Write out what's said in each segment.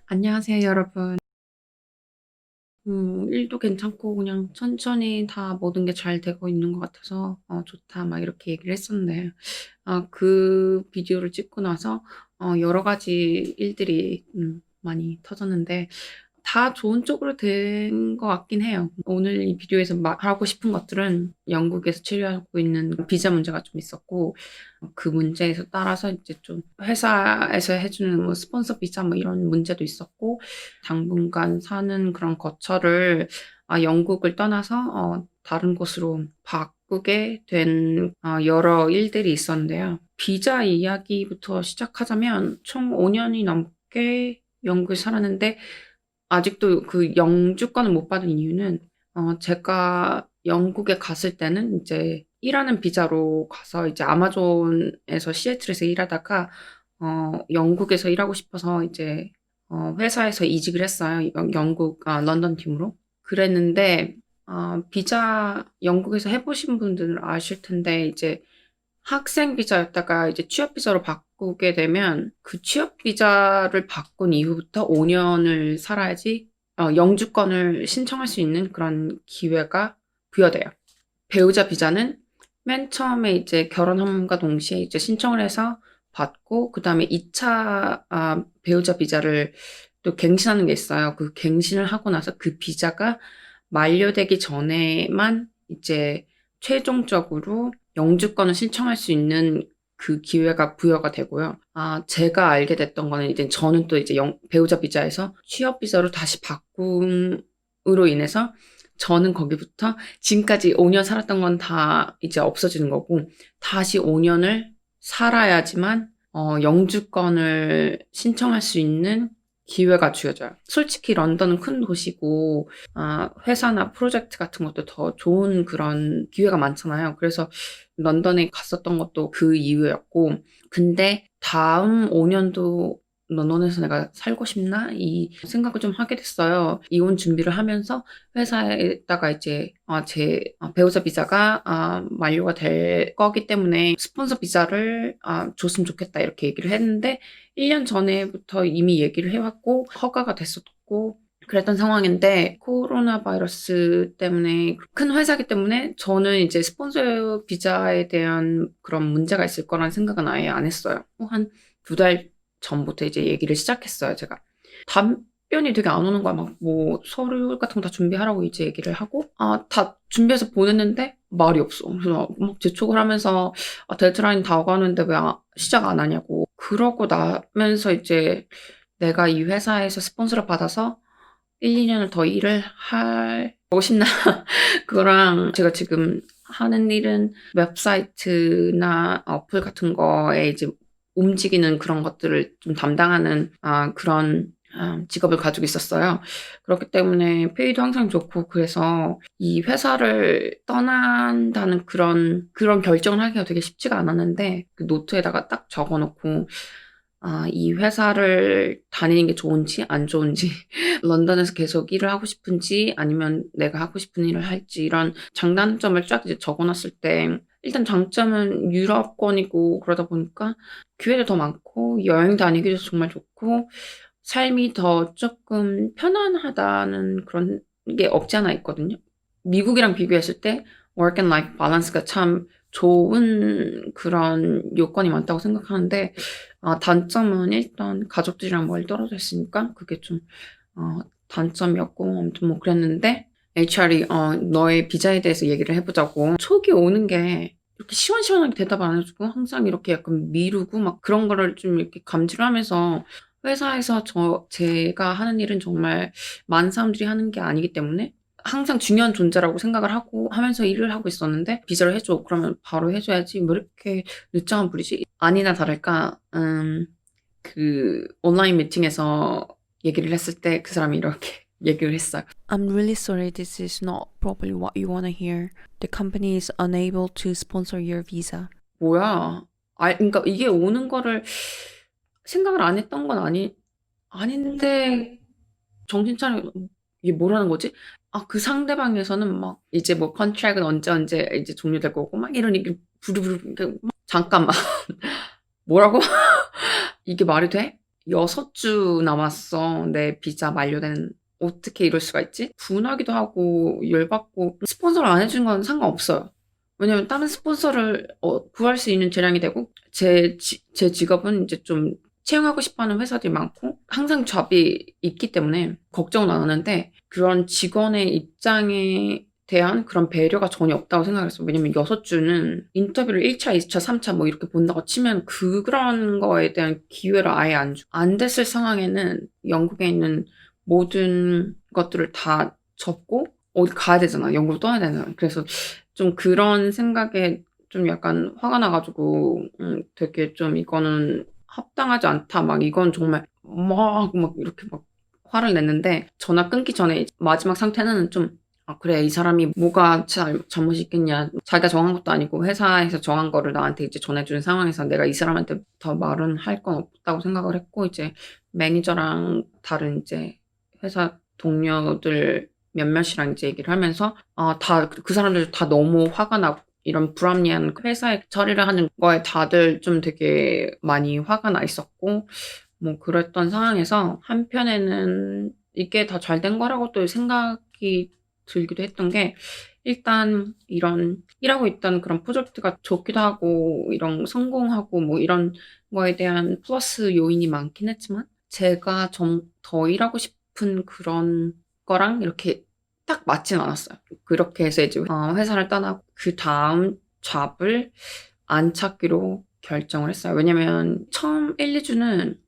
안녕하세요, 여러분. 일도 괜찮고 그냥 천천히 다 모든 게 잘 되고 있는 것 같아서 좋다 막 이렇게 얘기를 했었는데 그 비디오를 찍고 나서 여러 가지 일들이 많이 터졌는데 다 좋은 쪽으로 된 것 같긴 해요. 오늘 이 비디오에서 말하고 싶은 것들은 영국에서 치료하고 있는 비자 문제가 좀 있었고, 그 문제에서 따라서 이제 좀 회사에서 해주는 뭐 스폰서 비자 뭐 이런 문제도 있었고, 당분간 사는 그런 거처를 영국을 떠나서 다른 곳으로 바꾸게 된 여러 일들이 있었는데요. 비자 이야기부터 시작하자면 총 5년이 넘게 영국에 살았는데 아직도 그 영주권을 못 받은 이유는 제가 영국에 갔을 때는 이제 일하는 비자로 가서 이제 아마존에서 시애틀에서 일하다가 영국에서 일하고 싶어서 이제 회사에서 이직을 했어요. 영국 런던 팀으로. 그랬는데 비자 영국에서 해보신 분들은 아실 텐데 이제 학생 비자였다가 이제 취업 비자로 바꾸게 되면 그 취업 비자를 바꾼 이후부터 5년을 살아야지 영주권을 신청할 수 있는 그런 기회가 부여돼요. 배우자 비자는 맨 처음에 이제 결혼함과 동시에 이제 신청을 해서 받고 그다음에 2차 배우자 비자를 또 갱신하는 게 있어요. 그 갱신을 하고 나서 그 비자가 만료되기 전에만 이제 최종적으로 영주권을 신청할 수 있는 그 기회가 부여가 되고요. 제가 알게 됐던 거는 이제 저는 또 이제 배우자 비자에서 취업 비자로 다시 바꿈으로 인해서 저는 거기부터 지금까지 5년 살았던 건 다 이제 없어지는 거고 다시 5년을 살아야지만 영주권을 신청할 수 있는 기회가 주어져요. 솔직히 런던은 큰 도시고 회사나 프로젝트 같은 것도 더 좋은 그런 기회가 많잖아요. 그래서 런던에 갔었던 것도 그 이유였고 근데 다음 5년도 런던에서 내가 살고 싶나? 이 생각을 좀 하게 됐어요. 이혼 준비를 하면서 회사에다가 이제 제 배우자 비자가 만료가 될 거기 때문에 스폰서 비자를 줬으면 좋겠다 이렇게 얘기를 했는데 1년 전에부터 이미 얘기를 해왔고 허가가 됐었고 그랬던 상황인데 코로나 바이러스 때문에 큰 회사기 때문에 저는 이제 스폰서 비자에 대한 그런 문제가 있을 거라는 생각은 아예 안 했어요. 한 2달 전부터 이제 얘기를 시작했어요, 제가. 답변이 되게 안 오는 거야. 막 뭐 서류 같은 거 다 준비하라고 이제 얘기를 하고 다 준비해서 보냈는데 말이 없어. 그래서 막 재촉을 하면서 데드라인 다 오가는데 왜 시작 안 하냐고. 그러고 나면서 이제 내가 이 회사에서 스폰서를 받아서 1, 2년을 더 일을 하고 싶나? 그거랑 제가 지금 하는 일은 웹사이트나 어플 같은 거에 이제 움직이는 그런 것들을 좀 담당하는 그런 직업을 가지고 있었어요. 그렇기 때문에 페이도 항상 좋고 그래서 이 회사를 떠난다는 그런 결정을 하기가 되게 쉽지가 않았는데 그 노트에다가 딱 적어놓고 이 회사를 다니는 게 좋은지 안 좋은지 런던에서 계속 일을 하고 싶은지 아니면 내가 하고 싶은 일을 할지 이런 장단점을 쫙 이제 적어놨을 때 일단 장점은 유럽권이고 그러다 보니까 기회도 더 많고 여행 다니기도 정말 좋고 삶이 더 조금 편안하다는 그런 게 없지 않아 있거든요. 미국이랑 비교했을 때 work and life balance가 참 좋은 그런 요건이 많다고 생각하는데 단점은 일단 가족들이랑 멀리 떨어져 있으니까 그게 좀 단점이었고 아무튼 뭐 그랬는데 HR이 너의 비자에 대해서 얘기를 해보자고 초기 오는 게 이렇게 시원시원하게 대답 안 해주고 항상 이렇게 약간 미루고 막 그런 거를 좀 이렇게 감지를 하면서 회사에서 제가 하는 일은 정말 많은 사람들이 하는 게 아니기 때문에 항상 중요한 존재라고 생각을 하고 하면서 일을 하고 있었는데 비자를 해줘. 그러면 바로 해줘야지. 왜 이렇게 늦장을 부리지? 아니나 다를까 그 온라인 미팅에서 얘기를 했을 때 그 사람이 이렇게 얘기를 했어요. I'm really sorry, this is not probably what you want to hear. The company is unable to sponsor your visa. 뭐야? 그러니까 이게 오는 거를 생각을 안 했던 건 아닌데 정신 차려 이게 뭐라는 거지? 그 상대방에서는 막 이제 뭐 컨트랙은 언제 이제 종료될 거고 막 이런 얘기 부르르 잠깐만 뭐라고? 이게 말이 돼? 6주 남았어. 내 비자 만료된. 어떻게 이럴 수가 있지? 분하기도 하고 열받고 스폰서를 안 해주는 건 상관없어요. 왜냐면 다른 스폰서를 구할 수 있는 재량이 되고 제 직업은 이제 좀 채용하고 싶어하는 회사들이 많고 항상 잡이 있기 때문에 걱정은 안 하는데 그런 직원의 입장에 대한 그런 배려가 전혀 없다고 생각했어요. 왜냐면 6주는 인터뷰를 1차, 2차, 3차 뭐 이렇게 본다고 치면 그런 거에 대한 기회를 아예 안 됐을 상황에는 영국에 있는 모든 것들을 다 접고 어디 가야 되잖아. 영국을 떠나야 되잖아. 그래서 좀 그런 생각에 좀 약간 화가 나가지고 되게 좀 이거는 합당하지 않다. 막 이건 정말 막 이렇게 막 화를 냈는데 전화 끊기 전에 마지막 상태는 좀 그래 이 사람이 뭐가 잘못이 있겠냐. 자기가 정한 것도 아니고 회사에서 정한 거를 나한테 이제 전해주는 상황에서 내가 이 사람한테 더 말은 할 건 없다고 생각을 했고 이제 매니저랑 다른 이제 회사 동료들 몇몇이랑 이제 얘기를 하면서 그 사람들 다 너무 화가 나고 이런 불합리한 회사에 처리를 하는 거에 다들 좀 되게 많이 화가 나 있었고 뭐 그랬던 상황에서 한편에는 이게 다 잘 된 거라고 또 생각이 들기도 했던 게 일단 이런 일하고 있던 그런 프로젝트가 좋기도 하고 이런 성공하고 뭐 이런 거에 대한 플러스 요인이 많긴 했지만 제가 좀 더 일하고 싶은 그런 거랑 이렇게 딱 맞진 않았어요. 그렇게 해서 이제 회사를 떠나고 그 다음 잡을 안 찾기로 결정을 했어요. 왜냐면 처음 1, 2주는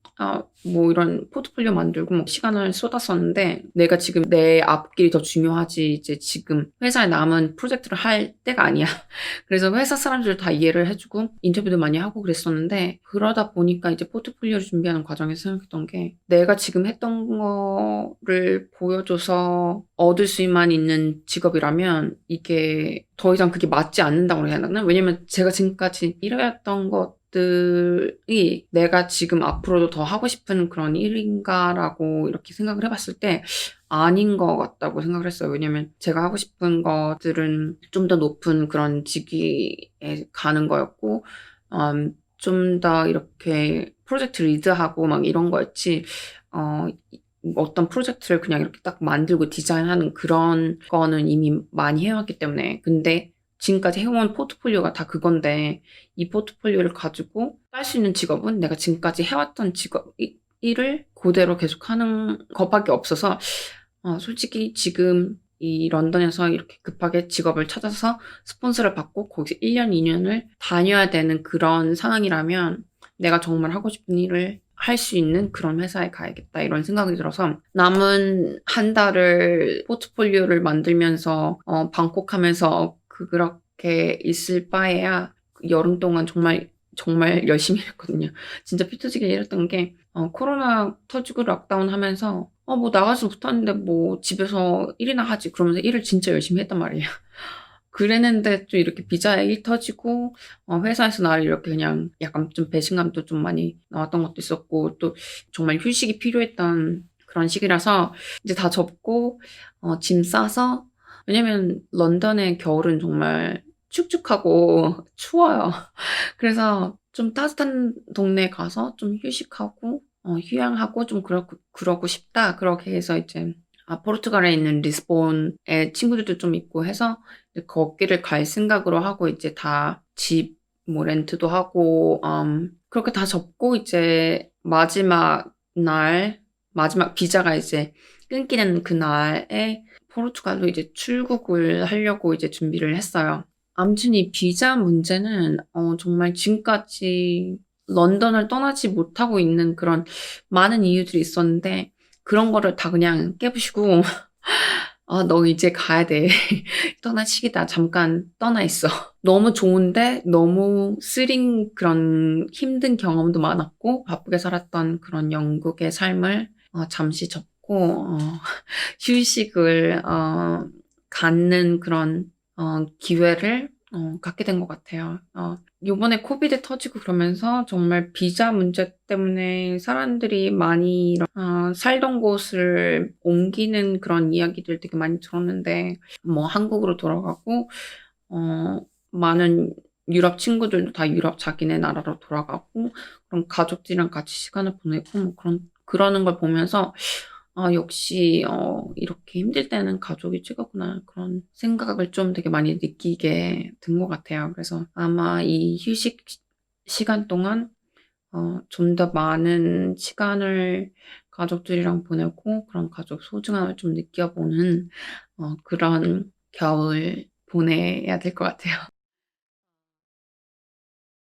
뭐 이런 포트폴리오 만들고 뭐 시간을 쏟았었는데 내가 지금 내 앞길이 더 중요하지 이제 지금 회사에 남은 프로젝트를 할 때가 아니야. 그래서 회사 사람들 다 이해를 해주고 인터뷰도 많이 하고 그랬었는데 그러다 보니까 이제 포트폴리오를 준비하는 과정에서 생각했던 게 내가 지금 했던 거를 보여줘서 얻을 수만 있는 직업이라면 이게 더 이상 그게 맞지 않는다고 해야 되나? 왜냐면 제가 지금까지 일해왔던 것들이 내가 지금 앞으로도 더 하고 싶은 그런 일인가라고 이렇게 생각을 해봤을 때 아닌 것 같다고 생각을 했어요. 왜냐면 제가 하고 싶은 것들은 좀 더 높은 그런 직위에 가는 거였고 좀 더 이렇게 프로젝트 리드하고 막 이런 거였지 어떤 프로젝트를 그냥 이렇게 딱 만들고 디자인하는 그런 거는 이미 많이 해왔기 때문에 근데 지금까지 해온 포트폴리오가 다 그건데 이 포트폴리오를 가지고 딸 수 있는 직업은 내가 지금까지 해왔던 직업 일을 그대로 계속 하는 것밖에 없어서 솔직히 지금 이 런던에서 이렇게 급하게 직업을 찾아서 스폰서를 받고 거기서 1년, 2년을 다녀야 되는 그런 상황이라면 내가 정말 하고 싶은 일을 할 수 있는 그런 회사에 가야겠다 이런 생각이 들어서 남은 한 달을 포트폴리오를 만들면서 방콕하면서 그렇게 있을 바에야 여름 동안 정말 정말 열심히 일했거든요. 진짜 피 터지게 일했던 게 코로나 터지고 락다운 하면서 뭐 나가지 못하는데 뭐 집에서 일이나 하지 그러면서 일을 진짜 열심히 했단 말이에요. 그랬는데 또 이렇게 비자에 일 터지고 회사에서 나를 이렇게 그냥 약간 좀 배신감도 좀 많이 나왔던 것도 있었고 또 정말 휴식이 필요했던 그런 시기라서 이제 다 접고 짐 싸서 왜냐면 런던의 겨울은 정말 축축하고 추워요. 그래서 좀 따뜻한 동네 가서 좀 휴식하고 휴양하고 좀 그러고 싶다. 그렇게 해서 이제 포르투갈에 있는 리스본에 친구들도 좀 있고 해서 이제 거기를 갈 생각으로 하고 이제 다 집 뭐 렌트도 하고 그렇게 다 접고 이제 마지막 비자가 이제 끊기는 그날에 포르투갈로 이제 출국을 하려고 이제 준비를 했어요. 아무튼 이 비자 문제는 정말 지금까지 런던을 떠나지 못하고 있는 그런 많은 이유들이 있었는데 그런 거를 다 그냥 깨부시고 너 이제 가야 돼. 떠날 시기다. 잠깐 떠나 있어. 너무 좋은데 너무 쓰린 그런 힘든 경험도 많았고 바쁘게 살았던 그런 영국의 삶을 잠시 접고 휴식을 갖는 그런 기회를 갖게 된 것 같아요. 요번에 코비드 터지고 그러면서 정말 비자 문제 때문에 사람들이 많이 살던 곳을 옮기는 그런 이야기들 되게 많이 들었는데 뭐 한국으로 돌아가고 많은 유럽 친구들도 다 유럽 자기네 나라로 돌아가고 그럼 가족들이랑 같이 시간을 보내고 뭐 그러는 걸 보면서 역시 이렇게 힘들 때는 가족이 최고구나 그런 생각을 좀 되게 많이 느끼게 된 것 같아요. 그래서 아마 이 휴식 시간 동안 좀 더 많은 시간을 가족들이랑 보내고 그런 가족 소중함을 좀 느껴보는 그런 겨울 보내야 될 것 같아요.